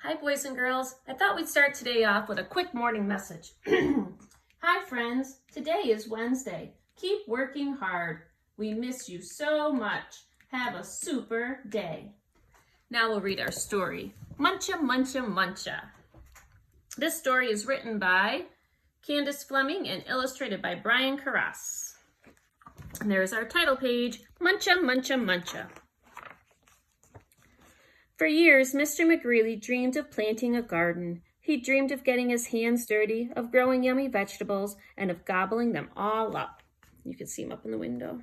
Hi, boys and girls. I thought we'd start today off with a quick morning message. Hi, friends. Today is Wednesday. Keep working hard. We miss you so much. Have a super day. Now we'll read our story. Muncha, Muncha, Muncha. This story is written by Candace, Fleming and illustrated by Brian Carras. And there's our title page, Muncha, Muncha, Muncha. For years, Mr. McGreely dreamed of planting a garden. He dreamed of getting his hands dirty, of growing yummy vegetables, and of gobbling them all up. You can see him up in the window.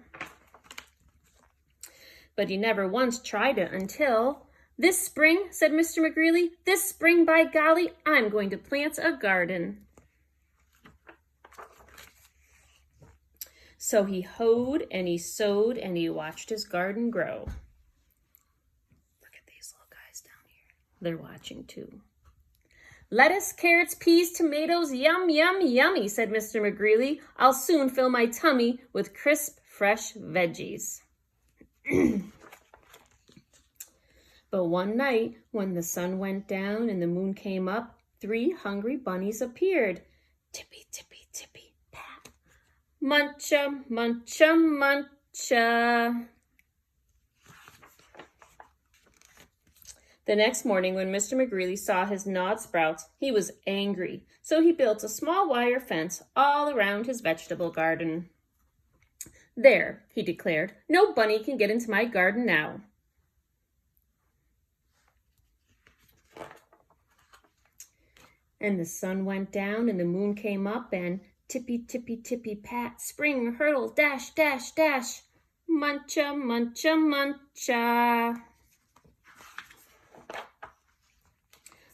But he never once tried it until, this spring, said Mr. McGreely, this spring, by golly, I'm going to plant a garden. So he hoed and he sowed and he watched his garden grow. They're watching too. Lettuce, carrots, peas, tomatoes, yum, yum, yummy, said Mr. McGreely. I'll soon fill my tummy with crisp, fresh veggies. But one night, when the sun went down and the moon came up, 3 hungry bunnies appeared. Tippy, tippy, tippy, pat. Muncha, muncha, muncha. The next morning, when Mr. McGreely saw his gnawed sprouts, he was angry, so he built a small wire fence all around his vegetable garden. There, he declared, no bunny can get into my garden now. And the sun went down and the moon came up and tippy, tippy, tippy, pat, spring, hurdle, dash, dash, dash, muncha, muncha, muncha.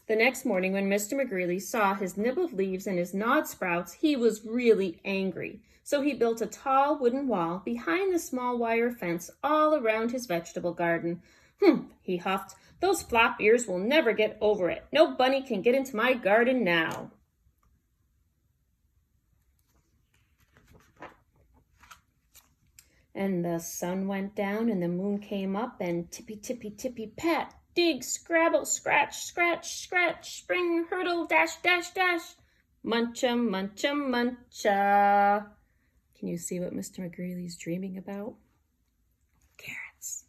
The next morning, when Mr. McGreely saw his nibbled leaves and his gnawed sprouts, he was really angry. So he built a tall wooden wall behind the small wire fence all around his vegetable garden. He huffed, those flop ears will never get over it. No bunny can get into my garden now. And the sun went down and the moon came up and tippy, tippy, tippy, pat. Dig, scrabble, scratch, scratch, scratch, spring, hurdle, dash, dash, dash. Muncha, muncha, muncha. Can you see what Mr. McGreely's dreaming about? Carrots.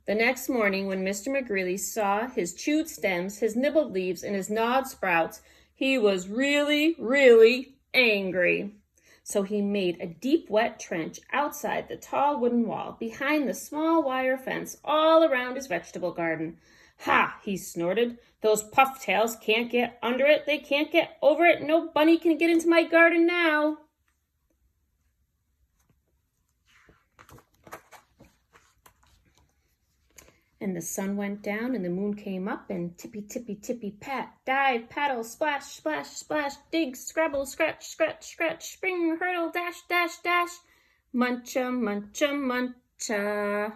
The next morning, when Mr. McGreely saw his chewed stems, his nibbled leaves, and his gnawed sprouts, he was really, really angry. So he made a deep, wet trench outside the tall wooden wall, behind the small wire fence, all around his vegetable garden. Ha, he snorted. Those pufftails can't get under it. They can't get over it. No bunny can get into my garden now. And the sun went down and the moon came up and tippy, tippy, tippy, pat, dive, paddle, splash, splash, splash, dig, scrabble, scratch, scratch, scratch, spring, hurdle, dash, dash, dash, muncha, muncha, muncha.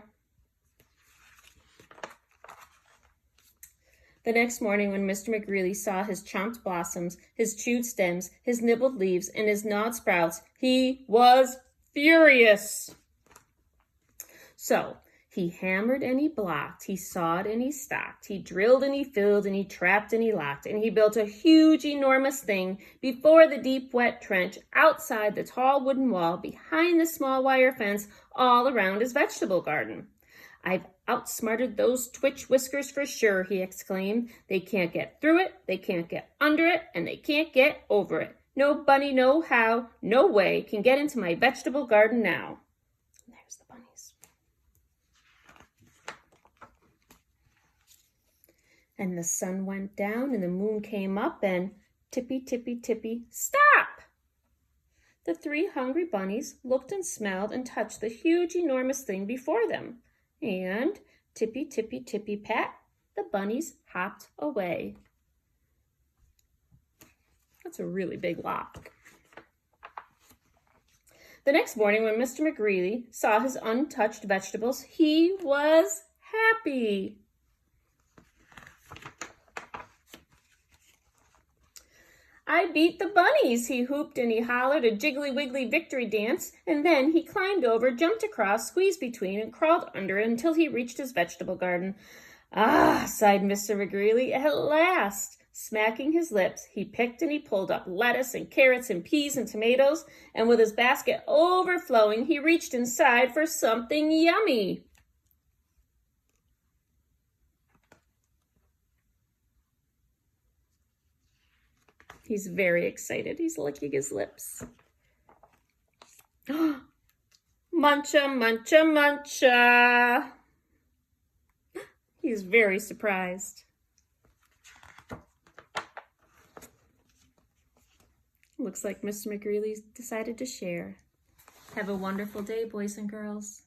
The next morning, when Mr. McGreely saw his chomped blossoms, his chewed stems, his nibbled leaves, and his gnawed sprouts, he was furious. So he hammered and he blocked, he sawed and he stocked, he drilled and he filled and he trapped and he locked, and he built a huge, enormous thing before the deep, wet trench, outside the tall wooden wall, behind the small wire fence, all around his vegetable garden. I've outsmarted those twitch whiskers for sure, he exclaimed. They can't get through it, they can't get under it, and they can't get over it. No bunny, no how, no way can get into my vegetable garden now. And there's the bunnies. And the sun went down and the moon came up and tippy, tippy, tippy, stop! The 3 hungry bunnies looked and smelled and touched the huge, enormous thing before them. And tippy, tippy, tippy, pat, the bunnies hopped away. That's a really big lock. The next morning, when Mr. McGreely saw his untouched vegetables, he was happy. I beat the bunnies, he whooped and he hollered a jiggly-wiggly victory dance, and then he climbed over, jumped across, squeezed between, and crawled under until he reached his vegetable garden. Ah, sighed Mr. McGreely, at last. Smacking his lips, he picked and he pulled up lettuce and carrots and peas and tomatoes, and with his basket overflowing, he reached inside for something yummy. He's very excited. He's licking his lips. Muncha, muncha, muncha. He's very surprised. Looks like Mr. McGreely's decided to share. Have a wonderful day, boys and girls.